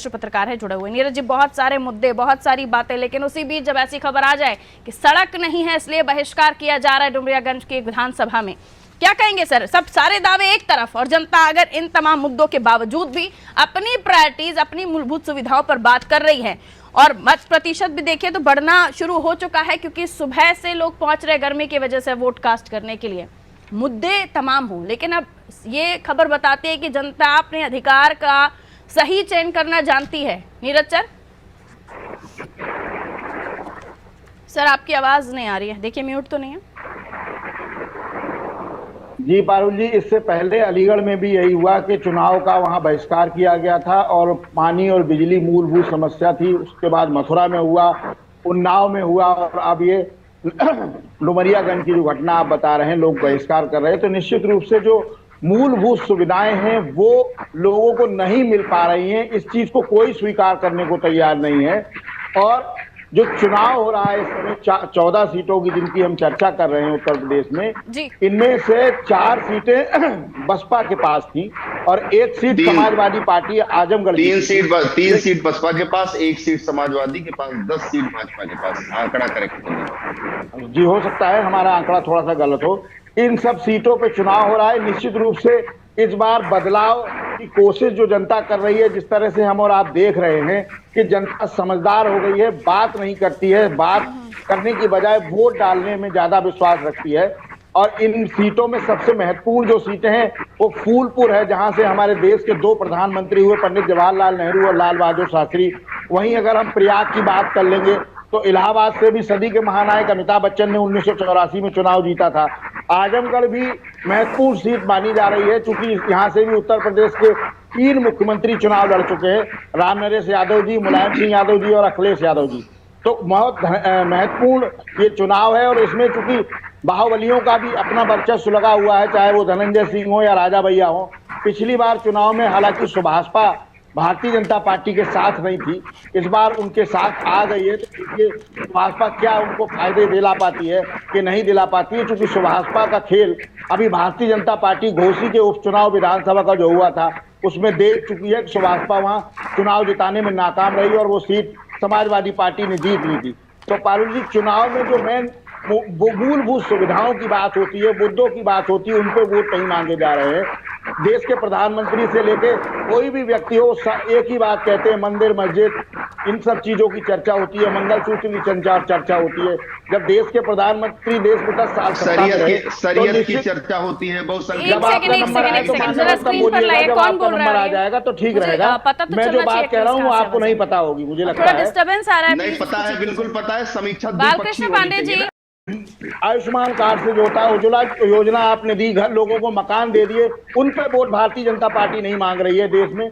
पत्रकार है जुड़े हुए। नीरज जी, बहुत सारे मुद्दे, बहुत सारी बातें, लेकिन उसी बीच जब ऐसी खबर आ जाए कि सड़क नहीं है इसलिए बहिष्कार किया जा रहा है डुमरियागंज की विधानसभा में, क्या कहेंगे सर? सब सारे दावे एक तरफ और जनता अगर इन तमाम मुद्दों के बावजूद भी अपनी प्रायोरिटीज, अपनी मूलभूत सुविधाओं पर बात कर रही है और मत प्रतिशत भी देखिए तो बढ़ना शुरू हो चुका है, क्योंकि सुबह से लोग पहुंच रहे गर्मी की वजह से वोट कास्ट करने के लिए। मुद्दे तमाम हों, लेकिन अब ये खबर बताती है कि जनता अपने अधिकार का सही चयन करना जानती है। नीरज सर आपकी आवाज नहीं आ रही है, देखिए म्यूट तो नहीं है। जी पारुल जी, इससे पहले अलीगढ़ में भी यही हुआ कि चुनाव का वहां बहिष्कार किया गया था और पानी और बिजली मूलभूत समस्या थी। उसके बाद मथुरा में हुआ, उन्नाव में हुआ और अब ये डुमरियागंज की जो घटना आप बता रहे हैं, लोग बहिष्कार कर रहे हैं। तो निश्चित रूप से जो मूलभूत सुविधाएं हैं वो लोगों को नहीं मिल पा रही हैं, इस चीज को कोई स्वीकार करने को तैयार नहीं है। और जो चुनाव हो रहा है इस समय 14 सीटों की जिनकी हम चर्चा कर रहे हैं उत्तर प्रदेश में, इनमें से 4 सीटें बसपा के पास थी और 1 seat Samajwadi Party Azamgarh, 3 seat BSP के पास, 1 सीट समाजवादी के पास, 10 सीट भाजपा के पास। आंकड़ा करेक्ट जी हो सकता है हमारा आंकड़ा थोड़ा सा गलत हो। इन सब सीटों पे चुनाव हो रहा है। निश्चित रूप से इस बार बदलाव की कोशिश जो जनता कर रही है, जिस तरह से हम और आप देख रहे हैं कि जनता समझदार हो गई है, बात नहीं करती है, बात करने की बजाय वोट डालने में ज्यादा विश्वास रखती है। और इन सीटों में सबसे महत्वपूर्ण जो सीटें हैं वो फूलपुर है, जहां से हमारे देश के 2 प्रधानमंत्री हुए, पंडित जवाहरलाल नेहरू और लाल बहादुर शास्त्री। वहीं अगर हम प्रयाग की बात कर लेंगे तो इलाहाबाद से भी सदी के महानायक अमिताभ बच्चन ने 1984 में चुनाव जीता था। आजमगढ़ भी महत्वपूर्ण सीट मानी जा रही है, चूंकि यहाँ से भी उत्तर प्रदेश के 3 मुख्यमंत्री चुनाव लड़ चुके हैं, राम नरेश यादव जी, मुलायम सिंह यादव जी और अखिलेश यादव जी। तो बहुत महत्वपूर्ण ये चुनाव है और इसमें चूंकि बाहुबलियों का भी अपना वर्चस्व लगा हुआ है, चाहे वो धनंजय सिंह हो या राजा भैया हो। पिछली बार चुनाव में हालांकि सुभाषपा भारतीय जनता पार्टी के साथ नहीं थी, इस बार उनके साथ आ गई है। तो ये भाजपा क्या उनको फायदे दिला पाती है कि नहीं दिला पाती है, क्योंकि सुभाषपा का खेल अभी भारतीय जनता पार्टी घोसी के उपचुनाव विधानसभा का जो हुआ था उसमें देख चुकी है कि सुभाषपा वहां चुनाव जिताने में नाकाम रही और वो सीट समाजवादी पार्टी ने जीत ली थी। तो पारुल जी, चुनाव में जो मेन मूलभूत सुविधाओं की बात होती है, मुद्दों की बात होती है, उन पे वोट नहीं मांगे जा रहे हैं। देश के प्रधानमंत्री से लेके कोई भी व्यक्ति हो, एक ही बात कहते हैं, मंदिर मस्जिद इन सब चीजों की चर्चा होती है, मंगलसूत्र की चर्चा होती है। जब देश के प्रधानमंत्री देश में 10 साल शरीयत की चर्चा होती है, जब आपका नंबर आए तो जब आपका नंबर आ जाएगा तो ठीक रहेगा। मैं जो बात कह रहा हूँ वो आपको नहीं पता होगी, मुझे लगता है। डिस्टर्बेंस आ रहा है, नहीं पता है, बिल्कुल पता है। समीक्षा बालकृष्ण पांडे जी, आयुष्मान कार्ड से जो होता है, उज्ज्वला योजना आपने दी, घर लोगों को मकान दे दिए, उन पे वोट भारतीय जनता पार्टी नहीं मांग रही है। देश में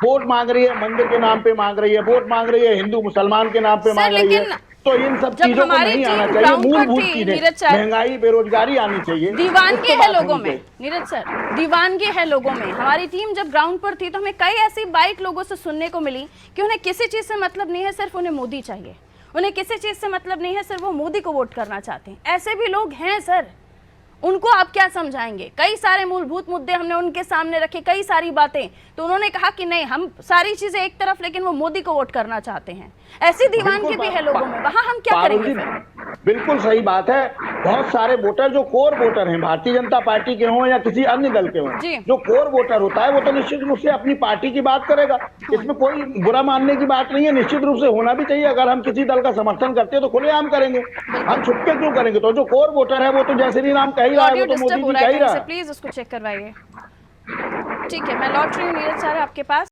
वोट मांग रही है, मंदिर के नाम पे मांग रही है, वोट मांग रही है, हिंदू मुसलमान के नाम पे मांग रही है। तो इन सब चीजों को नहीं आना चाहिए। मूलभूत चीजें, महंगाई, बेरोजगारी आनी चाहिए। दीवानगी है लोगों में नीरज सर, दीवानगी है लोगों में। हमारी टीम जब ग्राउंड पर थी तो हमें कई ऐसी बाइट लोगों से सुनने को मिली कि उन्हें किसी चीज से मतलब नहीं है, सिर्फ उन्हें मोदी चाहिए। उन्हें किसी चीज से मतलब नहीं है, सिर्फ वो मोदी को वोट करना चाहते हैं। ऐसे भी लोग हैं सर, उनको आप क्या समझाएंगे? कई सारे मूलभूत मुद्दे हमने उनके सामने रखे, कई सारी बातें, तो उन्होंने कहा कि नहीं, हम सारी चीजें एक तरफ, लेकिन वो मोदी को वोट करना चाहते हैं। ऐसी दीवानगी भी है लोगों में, वहां हम क्या करेंगे? बिल्कुल सही बात है। बहुत सारे वोटर जो कोर वोटर हैं, भारतीय जनता पार्टी के हों या किसी अन्य दल के हों, जो कोर वोटर होता है वो तो निश्चित रूप से अपनी पार्टी की बात करेगा। इसमें कोई बुरा मानने की बात नहीं है, निश्चित रूप से होना भी चाहिए। अगर हम किसी दल का समर्थन करते हैं तो खुलेआम करेंगे, हम छुपके क्यों करेंगे? तो जो कोर वोटर है वो तो जैसे भी नाम कह ही रहा है, वो तो मोदी जी कह ही रहा है। प्लीज उसको चेक करवाइए। ठीक है, मैं लौट रही हूँ नीरज सर आपके पास।